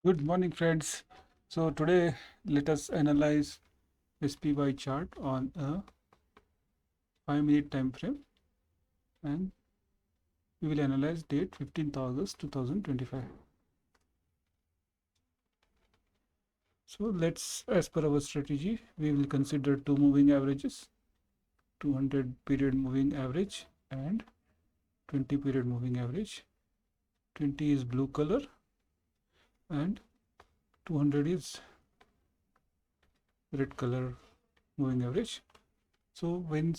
Good morning, friends. So today let us analyze SPY chart on a 5-minute time frame, and we will analyze date 15th August 2025. So let's, as per our strategy, we will consider two moving averages, 200 period moving average and 20 period moving average. 20 is blue color and 200 is red color moving average. So when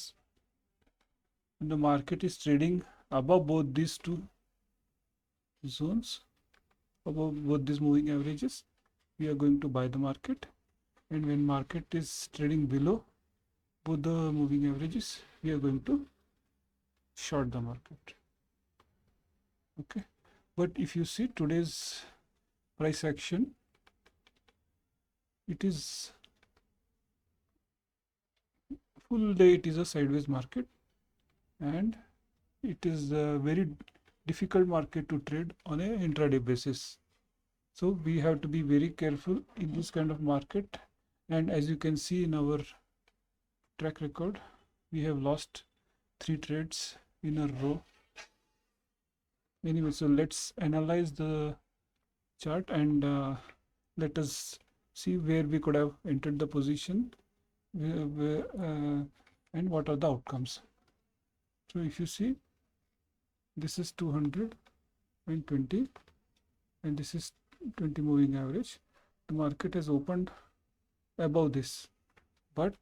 the market is trading above both these two zones, above both these moving averages, we are going to buy the market, and when market is trading below both the moving averages, we are going to short the market. Okay, but if you see today's price action, it is full day, it is a sideways market, and it is a very difficult market to trade on a intraday basis. So we have to be very careful in this kind of market. And as you can see in our track record, we have lost 3 trades in a row. Anyway, so let's analyze the chart and let us see where we could have entered the position and what are the outcomes. So if you see, this is 220 and this is 20 moving average. The market has opened above this, but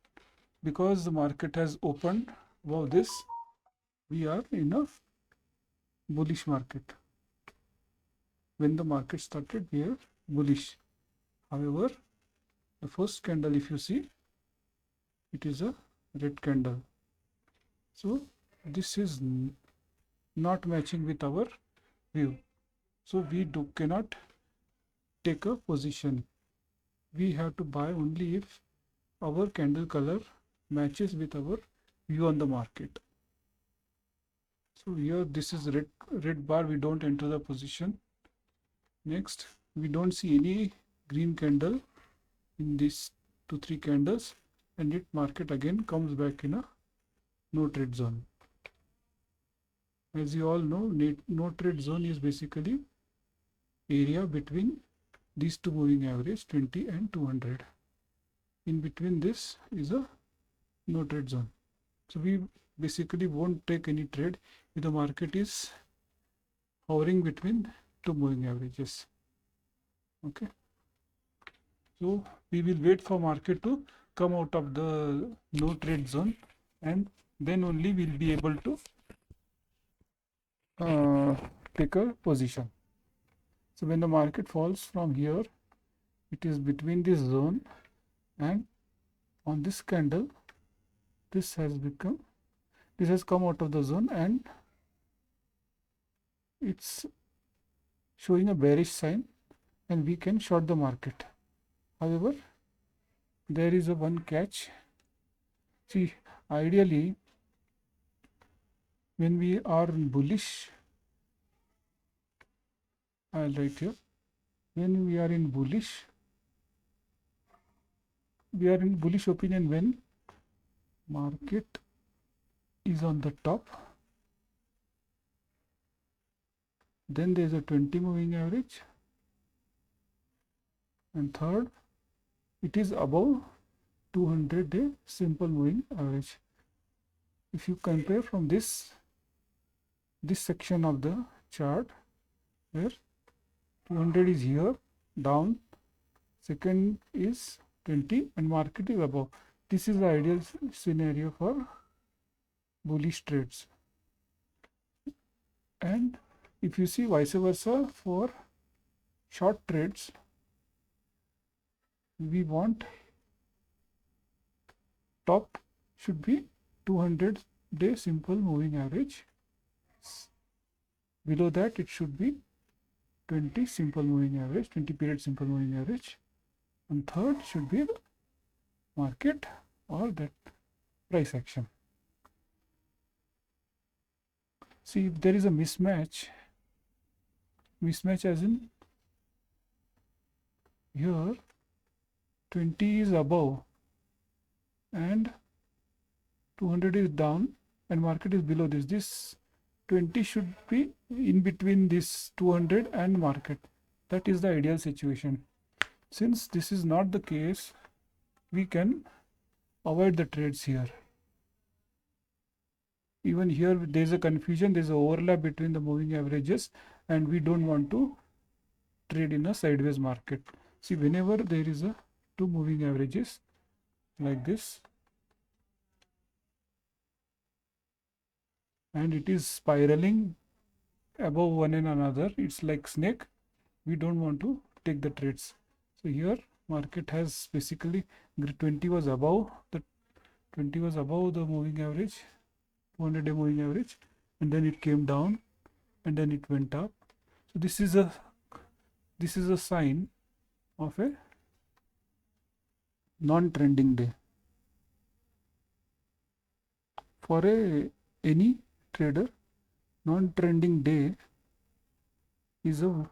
because the market has opened above this, we are in a bullish market. When the market started, we are bullish. However, the first candle, if you see, it is a red candle. So this is not matching with our view. So we cannot take a position. We have to buy only if our candle color matches with our view on the market. So here this is red bar, we don't enter the position. Next, we don't see any green candle in these 2-3 candles, and it market again comes back in a no trade zone. As you all know, no trade zone is basically area between these two moving average 20 and 200. In between this is a no trade zone. So we basically won't take any trade if the market is hovering between two moving averages. Okay, so we will wait for market to come out of the no trade zone, and then only we'll be able to take a position. So when the market falls from here, it is between this zone, and on this candle, this has come out of the zone and it's showing a bearish sign, and we can short the market. However, there is a one catch. See, ideally, when we are bullish, I'll write here, when we are in bullish opinion, when market is on the top, then there is a 20 moving average, and third, it is above 200-day simple moving average. If you compare from this section of the chart, where 200 is here down, second is 20, and market is above, this is the ideal scenario for bullish trades. And if you see vice versa for short trades, we want top should be 200-day simple moving average. Below that, it should be 20 simple moving average, 20 period simple moving average, and third should be the market or that price action. See, if there is a mismatch as in here 20 is above and 200 is down and market is below this. This 20 should be in between this 200 and market. That is the ideal situation. Since this is not the case, we can avoid the trades here. Even here there is a confusion, there is an overlap between the moving averages and we don't want to trade in a sideways market. See, whenever there is a two moving averages like this and it is spiraling above one and another, it's like snake, we don't want to take the trades. So here market has basically 20 was above the moving average, 200-day moving average, and then it came down and then it went up. So this is a sign of a non-trending day. For any trader, non-trending day is a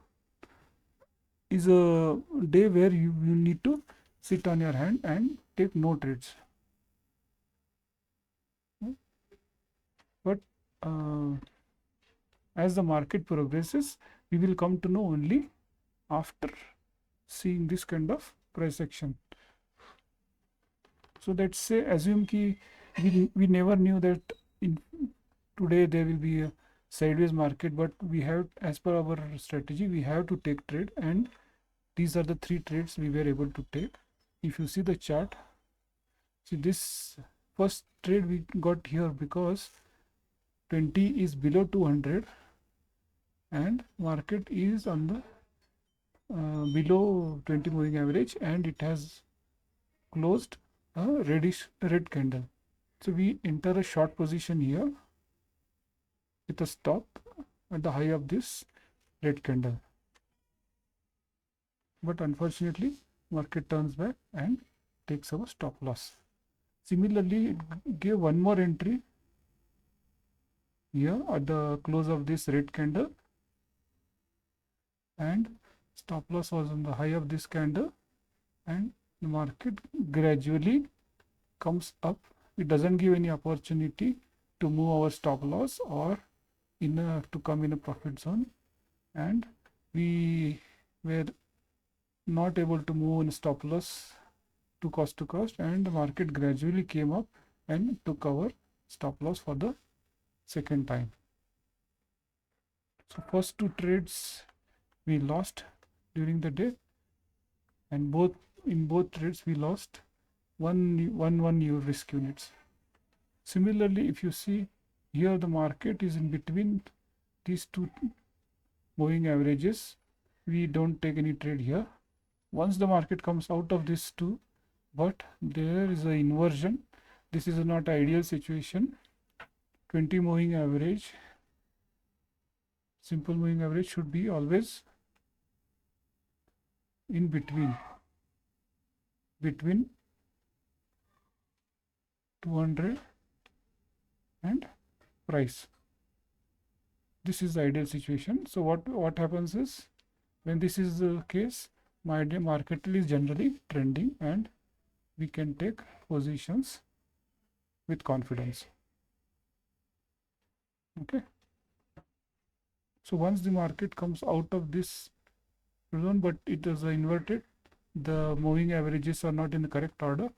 day where you need to sit on your hand and take no trades. But as the market progresses, we will come to know only after seeing this kind of price action. So let's say, assume ki we never knew that in today there will be a sideways market, but we have, as per our strategy, we have to take trade, and these are the three trades we were able to take. If you see the chart, see this first trade we got here because 20 is below 200 and market is on the below 20 moving average and it has closed a red candle. So we enter a short position here with a stop at the high of this red candle. But unfortunately, market turns back and takes our stop loss. Similarly, it gave one more entry here at the close of this red candle and stop loss was on the high of this candle, and the market gradually comes up. It doesn't give any opportunity to move our stop loss or to come in a profit zone, and we were not able to move in stop loss to cost, and the market gradually came up and took our stop loss for the second time. So first two trades we lost during the day, and in both trades we lost one year risk units. Similarly, if you see here, the market is in between these two moving averages. We don't take any trade here. Once the market comes out of these two, but there is an inversion. This is not ideal situation. 20 moving average, simple moving average should be always in between 200 and price. This is the ideal situation. So what happens is, when this is the case, my market is generally trending and we can take positions with confidence. Okay. So once the market comes out of this zone, but it is inverted, the moving averages are not in the correct order.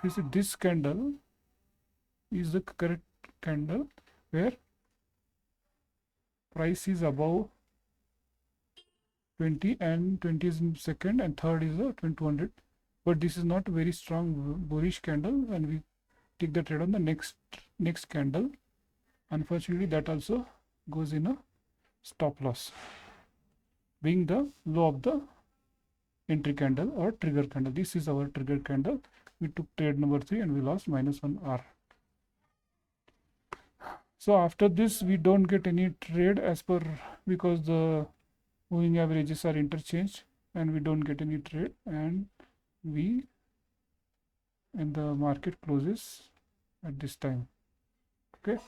You see, this candle is the correct candle where price is above 20 and 20 is in second and third is the 200, but this is not a very strong bullish candle and we take the trade on the next candle. Unfortunately, that also goes in a stop loss, being the low of the entry candle or trigger candle. This is our trigger candle. We took trade number 3 and we lost -1 R. So after this we don't get any trade as per, because the moving averages are interchanged and we don't get any trade, and the market closes at this time. Okay.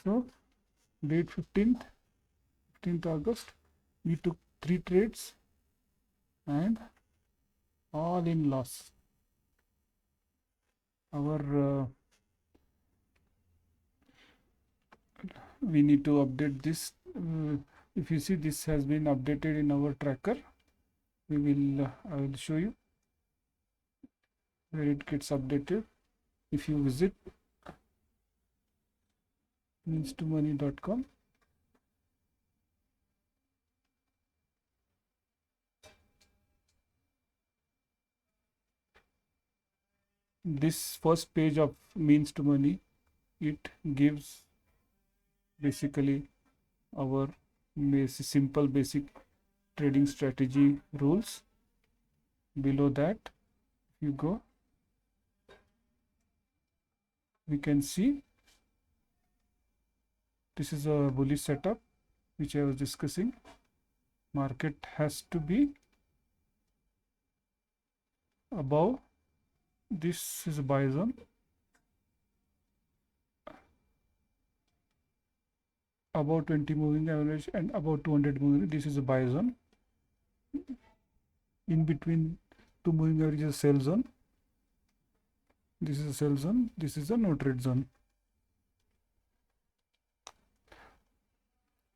So date 15th August, we took 3 trades and all in loss. Our we need to update this. If you see, this has been updated in our tracker. I will show you where it gets updated. If you visit means2money.com, this first page of means to money, it gives basically our simple basic trading strategy rules. Below that, if you go, we can see this is a bullish setup which I was discussing. Market has to be above, this is a buy zone, above 20 moving average and above 200 moving, this is a buy zone. In between two moving average is a sell zone. This is a sell zone, this is a no trade zone.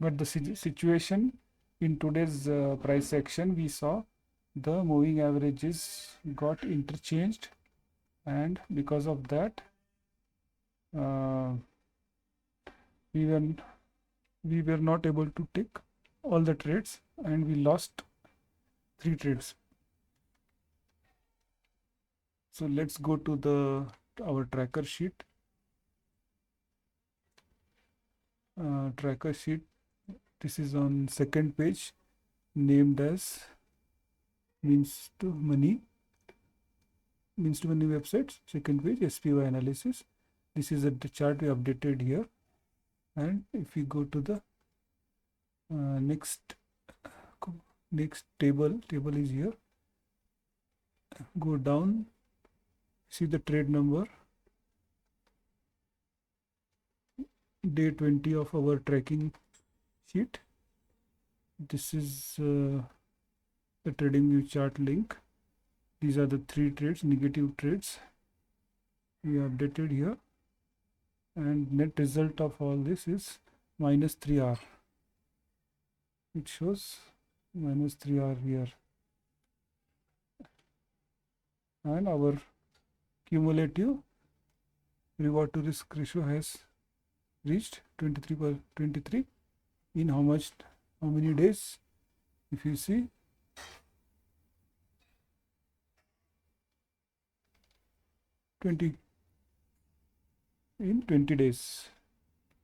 But the situation in today's price action, we saw the moving averages got interchanged, and because of that we were not able to take all the trades, and we lost 3 trades. So let's go to our tracker sheet. Tracker sheet, this is on second page, named as means to money websites, second page, SPY analysis. This is the chart we updated here. And if we go to the next table is here, go down, see the trade number, day 20 of our tracking sheet. This is the trading view chart link. These are the 3 trades, negative trades we updated here, and net result of all this is minus 3R. It shows minus 3R here, and our cumulative reward to risk ratio has reached 23 in how many days? If you see, in 20 days,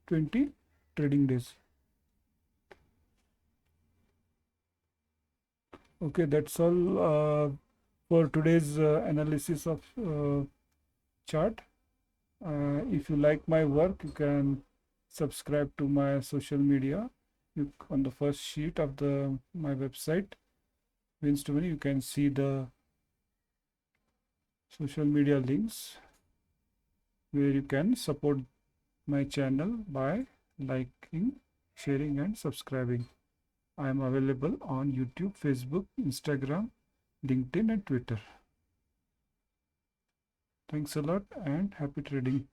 20 trading days. Okay, that's all for today's analysis of chart. If you like my work, you can subscribe to my social media. On the first sheet of my website, Wins to Money, you can see the social media links where you can support my channel by liking, sharing, and subscribing. I am available on YouTube, Facebook, Instagram, LinkedIn, and Twitter. Thanks a lot and happy trading.